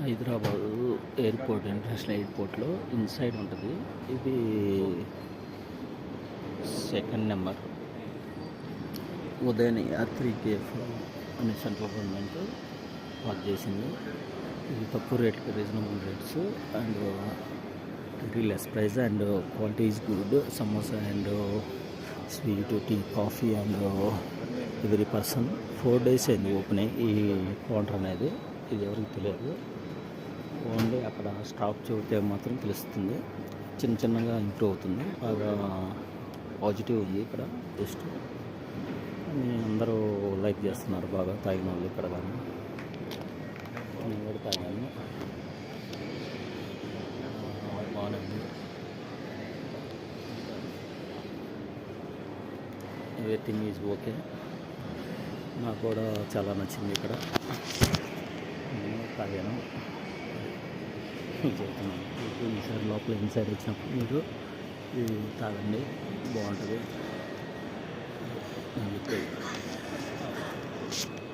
Hyderabad airport international ఎయిర్పోర్ట్లో inside ఉంటుంది. ఇది second number Uday Yatri cafe అని సెంట్రల్ గవర్నమెంట్ వర్క్ చేసింది. ఇది తక్కువ రేట్కి reasonable rates and very less price and quality is good. Samosa and sweet, tea, coffee and every person. 4 days అయింది ఓపెన్ అయ్యి ఈ కౌంటర్ అనేది. ఇది ఎవరికి తెలియదు, ఓన్లీ అక్కడ స్టాఫ్ చెబితే మాత్రం తెలుస్తుంది. చిన్నగా ఇంప్రూవ్ అవుతుంది. బాగా పాజిటివ్ ఉంది ఇక్కడ. జస్ట్ అందరూ లైక్ చేస్తున్నారు బాగా తాగిన వాళ్ళు ఇక్కడ. కానీ నేను కూడా తాగాను, బాగుంది. Everything is okay. నాకు కూడా చాలా నచ్చింది ఇక్కడ. తాగాను, చెప్తున్నాను. ఈసారి లోపల ఇన్సైడ్ వచ్చినప్పుడు మీరు ఇది తాగండి, బాగుంటుంది.